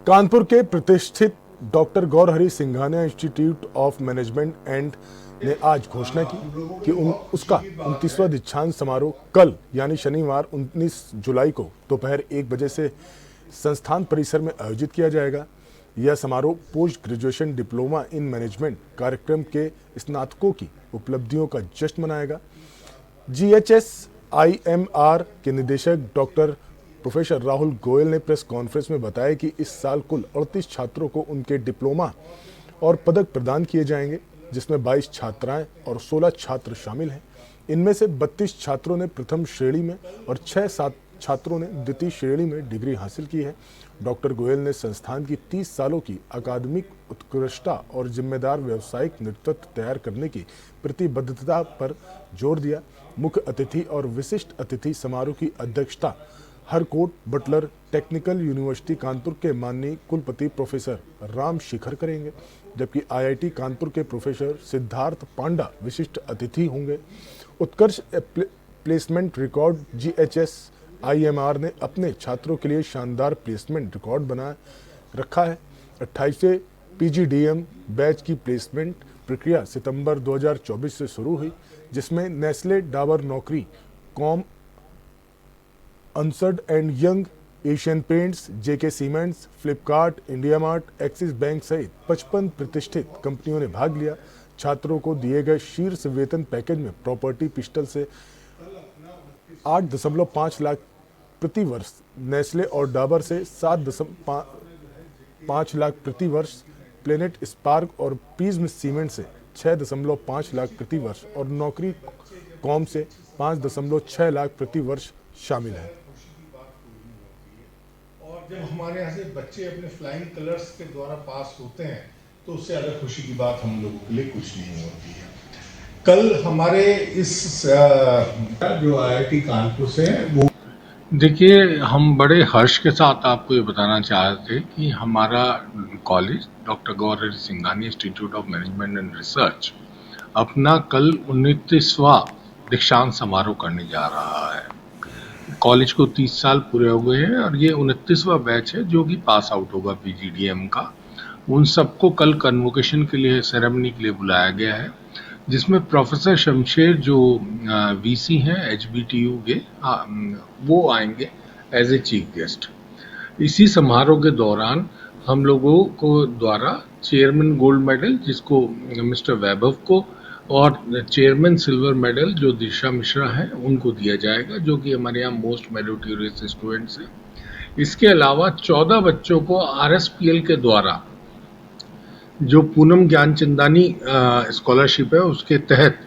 कानपुर के प्रतिष्ठित doctor Gaurhari Singhania institute of management and ने आज घोषणा की कि उसका 29वां दीक्षांत समारोह कल यानी शनिवार 19 जुलाई को दोपहर 1 बजे से संस्थान परिसर में आयोजित किया जाएगा। यह समारोह post graduation diploma in management कार्यक्रम के स्नातकों की उपलब्धियों का जश्न मनाएगा। GHS-IMR के निदेशक डॉक्टर प्रोफेसर राहुल गोयल ने प्रेस कॉन्फ्रेंस में बताया कि इस साल कुल 38 छात्रों को उनके डिप्लोमा और पदक प्रदान किए जाएंगे, जिसमें 22 छात्राएं और 16 छात्र शामिल हैं। इनमें से 32 छात्रों ने प्रथम श्रेणी में और 6-7 छात्रों ने द्वितीय श्रेणी में डिग्री हासिल की है। डॉक्टर गोयल ने संस्थान की 30 सालों की अकादमिक उत्कृष्टता और जिम्मेदार व्यावसायिक नेतृत्व तैयार करने की प्रतिबद्धता पर जोर दिया। मुख्य अतिथि और विशिष्ट अतिथि समारोह की अध्यक्षता Harcourt Buttler technical university Kanpur के माननीय कुलपति प्रोफेसर राम शेखर करेंगे, जबकि IIT कानपुर के प्रोफेसर सिद्धार्थ पांडा विशिष्ट अतिथि होंगे। उत्कर्ष प्लेसमेंट रिकॉर्ड GHS-IMR ने अपने छात्रों के लिए शानदार प्लेसमेंट रिकॉर्ड बना रखा है। 28वें PGDM बैच की प्लेसमेंट प्रक्रिया सितंबर 2024 से शुरू हुई, जिसमें Nestle, Dabur Naukri, com, Ernst and Young, Asian Paints, JK cements, Flipkart, India Mart, Axis Bank सहित 55 प्रतिष्ठित कंपनियों ने भाग लिया। छात्रों को दिए गए शीर्ष वेतन पैकेज में प्रॉपर्टी पिस्टल से 8.5 लाख प्रति वर्ष, नेस्ले और डाबर से 7.5 लाख प्रति वर्ष, प्लेनेट स्पार्क और प्रिज्म सीमेंट से 6.5 लाख प्रति वर्ष और नौकरी कॉम से 5.6 लाख प्रति वर्ष शामिल है। और जब हमारे यहाँ से बच्चे अपने फ्लाइंग कलर्स के द्वारा पास होते हैं तो उससे ज़्यादा खुशी की बात हम लोगों के लिए कुछ नहीं होती है। कल हमारे इस जो IIT कानपुर से वो देखिए, हम बड़े हर्ष के साथ आपको ये बताना चाहते थे कि हमारा college doctor Gaurhari Singhania institute of management and research अपना कल 29वां दीक्षांत समारोह करने जा रहा है। कॉलेज को 30 साल पूरे हो गए हैं और ये 29वां बैच है जो कि पास आउट होगा PGDM का। उन सबको कल कन्वोकेशन के लिए, सेरेमनी के लिए बुलाया गया है, जिसमें प्रोफेसर शमशेर जो VC हैं HBTU के, वो आएंगे एज ए चीफ गेस्ट। इसी समारोह के दौरान हम लोगों को द्वारा चेयरमैन गोल्ड मेडल, जिसको मिस्टर वैभव को, और चेयरमैन सिल्वर मेडल जो दिशा मिश्रा हैं उनको दिया जाएगा, जो कि हमारे यहाँ मोस्ट मेरिटोरियस स्टूडेंट्स हैं। इसके अलावा 14 बच्चों को RSPL के द्वारा जो पूनम ज्ञानचंदानी स्कॉलरशिप है उसके तहत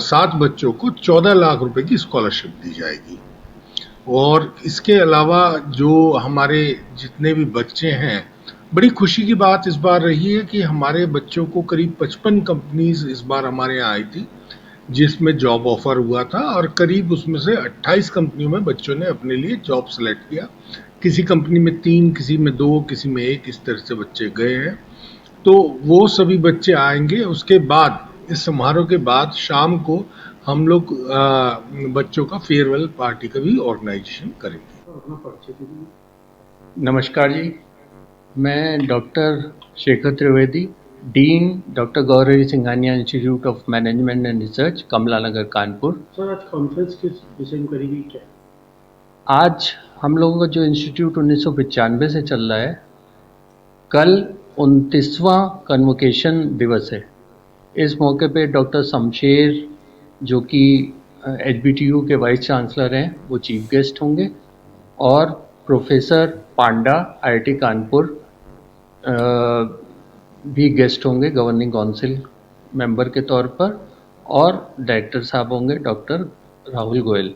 7 बच्चों को 14 लाख रुपए की स्कॉलरशिप दी जाएगी। और इसके अलावा जो हमारे जितने भी बच्चे हैं, बड़ी खुशी की बात इस बार रही है कि हमारे बच्चों को करीब 55 कंपनीज इस बार हमारे यहाँ आई थी जिसमें जॉब ऑफर हुआ था, और करीब उसमें से 28 कंपनियों में बच्चों ने अपने लिए जॉब सेलेक्ट किया। किसी कंपनी में 3, किसी में 2, किसी में 1, इस तरह से बच्चे गए हैं। तो वो सभी बच्चे आएंगे। उसके बाद, इस समारोह के बाद शाम को हम लोग बच्चों का फेयरवेल पार्टी का भी ऑर्गेनाइजेशन करेंगे। नमस्कार जी, मैं doctor Shekhar Trivedi, dean doctor Gaurhari Singhania institute of management and research, Kamla Nagar, Kanpur. Sir, आज कॉन्फ्रेंस किस विषय में करेगी क्या? आज हम लोगों का जो इंस्टीट्यूट 1995 से चल रहा है, कल 29वां कन्वोकेशन दिवस है। इस मौके पे डॉक्टर शमशेर जो कि HBTU के वाइस चांसलर हैं, वो चीफ गेस्ट होंगे, और प्रोफेसर पांडा IIT कानपुर भी गेस्ट होंगे गवर्निंग काउंसिल मेंबर के तौर पर, और डायरेक्टर साहब होंगे डॉक्टर राहुल गोयल।